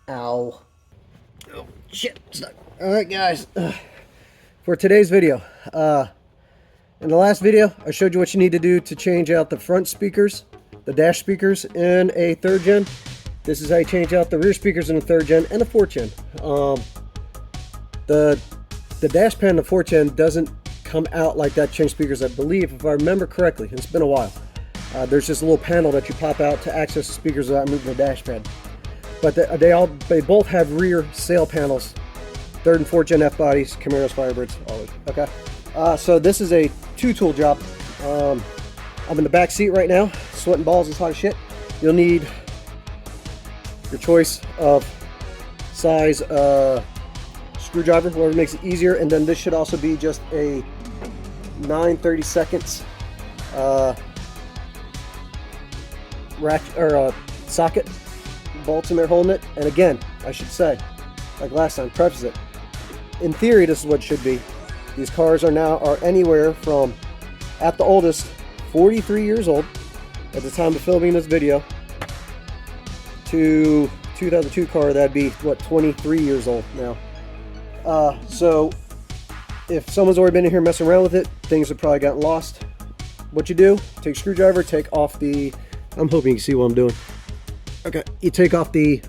Ow. Oh, shit. Stuck. Alright, guys. For today's video, in the last video, I showed you what you need to do to change out the front speakers, the dash speakers in a 3rd gen. This is how you change out the rear speakers in a 3rd gen and a 4th gen. The dash pan in the 4th gen doesn't come out like that to change speakers, I believe, if I remember correctly. It's been a while. There's just a little panel that you pop out to access the speakers without moving the dash pad. But they both have rear sail panels, 3rd and 4th gen F bodies, Camaros, Firebirds, all those. Okay. So this is a 2-tool job. I'm in the back seat right now, sweating balls. It's hot as shit. You'll need your choice of size screwdriver, whatever makes it easier, and then this should also be just a 9/32 ratchet or socket. Bolts in there holding it. And again, I should say, like last time, preface it. In theory, this is what it should be. These cars are anywhere from, at the oldest, 43 years old at the time of filming this video, to 2002 car that'd be what, 23 years old now. So if someone's already been in here messing around with it, things have probably gotten lost. What you do, take a screwdriver, take off the, I'm hoping you can see what I'm doing. Okay, you take off the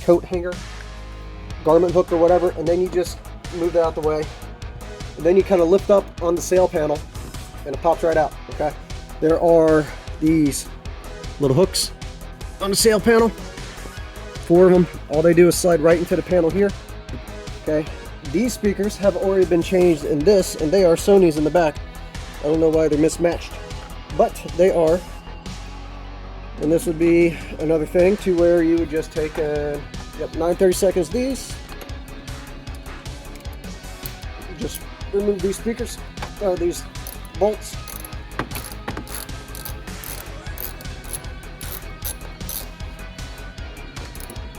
coat hanger, garment hook or whatever, and then you just move that out the way. And then you kind of lift up on the sail panel and it pops right out, okay? There are these little hooks on the sail panel, 4 of them. All they do is slide right into the panel here, okay? These speakers have already been changed in this, and they are Sony's in the back. I don't know why they're mismatched, but they are. And this would be another thing to where you would just take 9/32 these. You just remove these speakers, these bolts.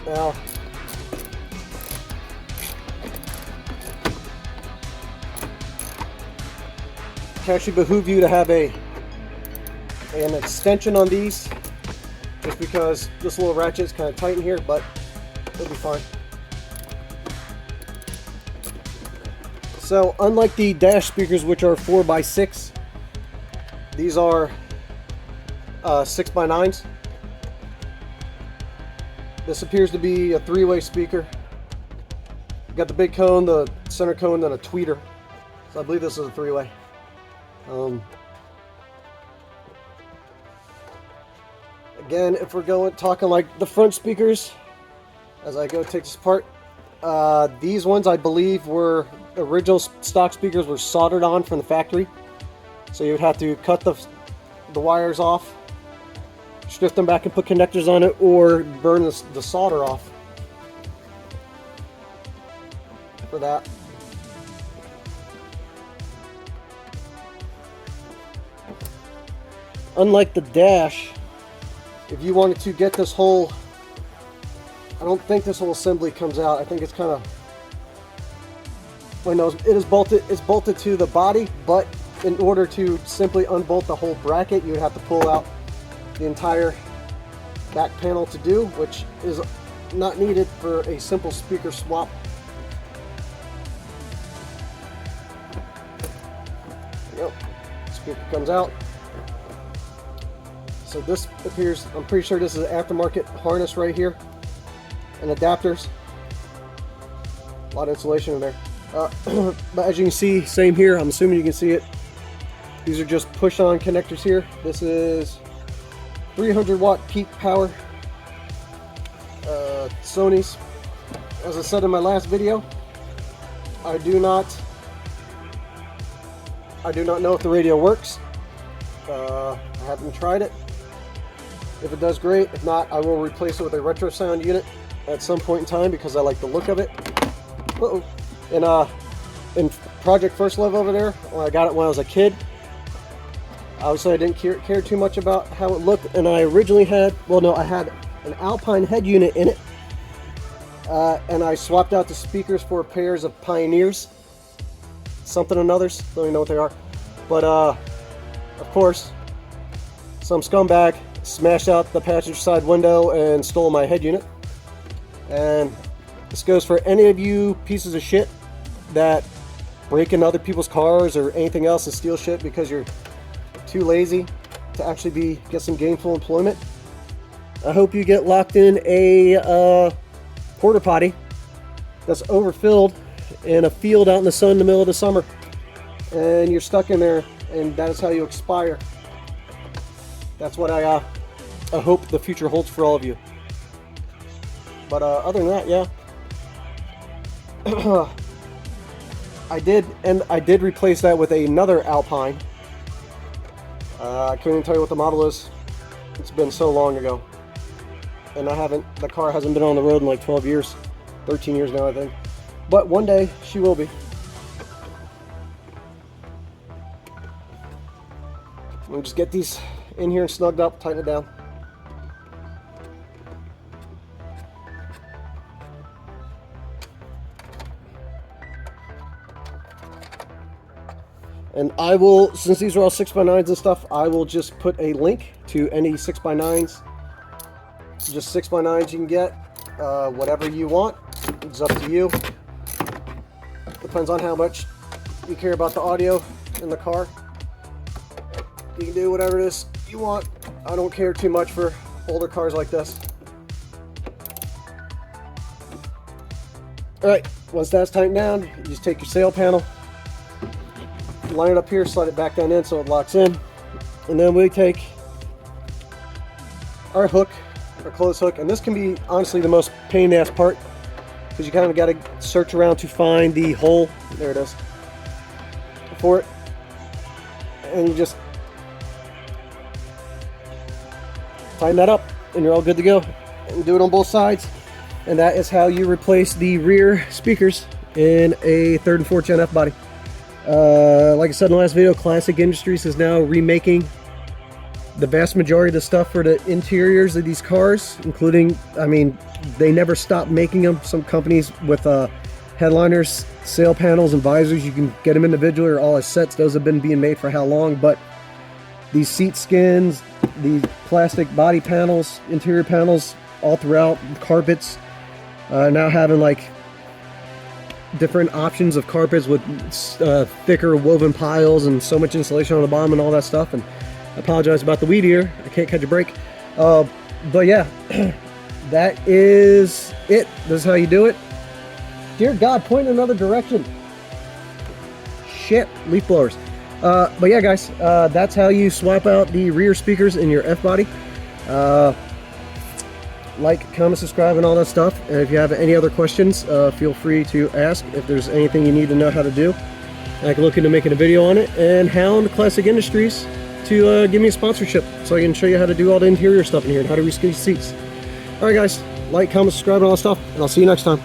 Now, it can actually behoove you to have an extension on these, just because this little ratchet is kind of tight in here, but it'll be fine. So unlike the dash speakers, which are 4x6, these are 6x9s. This appears to be a 3-way speaker. You got the big cone, the center cone, and a tweeter. So I believe this is a 3-way. Again, if we're talking like the front speakers, as I go take this apart, these ones I believe were original stock speakers, were soldered on from the factory. So you would have to cut the wires off, strip them back and put connectors on it, or burn the solder off for that. Unlike the dash, if you wanted to get this whole, I don't think this whole assembly comes out. I think it's kind of, wait, no, it is bolted. It's bolted to the body, but in order to simply unbolt the whole bracket, you would have to pull out the entire back panel to do, which is not needed for a simple speaker swap. Yep, speaker comes out. So this appears, I'm pretty sure this is an aftermarket harness right here, and adapters. A lot of insulation in there. But as you can see, same here, I'm assuming you can see it. These are just push-on connectors here. This is 300 watt peak power Sony's. As I said in my last video, I do not know if the radio works. I haven't tried it. If it does, great. If not, I will replace it with a retro sound unit at some point in time because I like the look of it. Uh-oh. In Project First Love over there, when I got it when I was a kid, obviously I didn't care too much about how it looked, and I originally had, well no, I had an Alpine head unit in it, and I swapped out the speakers for pairs of Pioneers, something and others, don't even know what they are, but of course, some scumbag smashed out the passenger side window and stole my head unit. And this goes for any of you pieces of shit that break into other people's cars or anything else and steal shit because you're too lazy to actually get some gainful employment. I hope you get locked in a porta potty that's overfilled in a field out in the sun in the middle of the summer, and you're stuck in there, and that is how you expire. That's what I hope the future holds for all of you. But other than that, yeah. I did replace that with another Alpine. I couldn't even tell you what the model is. It's been so long ago. And the car hasn't been on the road in like 12 years. 13 years now, I think. But one day, she will be. We'll just get these in here and snugged up, tighten it down. And I will, since these are all 6x9s and stuff, I will just put a link to any 6x9s. Just 6x9s you can get, whatever you want. It's up to you. Depends on how much you care about the audio in the car. You can do whatever it is you want. I don't care too much for older cars like this. Alright, once that's tightened down, you just take your sail panel, line it up here, slide it back down in so it locks in, and then we take our hook, our clothes hook, and this can be honestly the most pain in the ass part because you kind of got to search around to find the hole. There it is for it, and you just tighten that up and you're all good to go. And do it on both sides, and that is how you replace the rear speakers in a 3rd and 4th Gen F body. Like I said in the last video, Classic Industries is now remaking the vast majority of the stuff for the interiors of these cars, including, I mean, they never stop making them. Some companies with headliners, sail panels, and visors, you can get them individually or all as sets. Those have been being made for how long? But these seat skins, these plastic body panels, interior panels, all throughout, carpets, now having like different options of carpets with thicker woven piles and so much insulation on the bottom and all that stuff. And I apologize about the weed ear. I can't catch a break. But yeah, that is it. This is how you do it. Dear God, point in another direction. Shit, leaf blowers. But yeah, guys, that's how you swap out the rear speakers in your F-body. Like, comment, subscribe, and all that stuff. And if you have any other questions, feel free to ask. If there's anything you need to know how to do, I can look into making a video on it, and hound Classic Industries to give me a sponsorship so I can show you how to do all the interior stuff in here and how to reskin seats. Alright guys, like, comment, subscribe, and all that stuff, and I'll see you next time.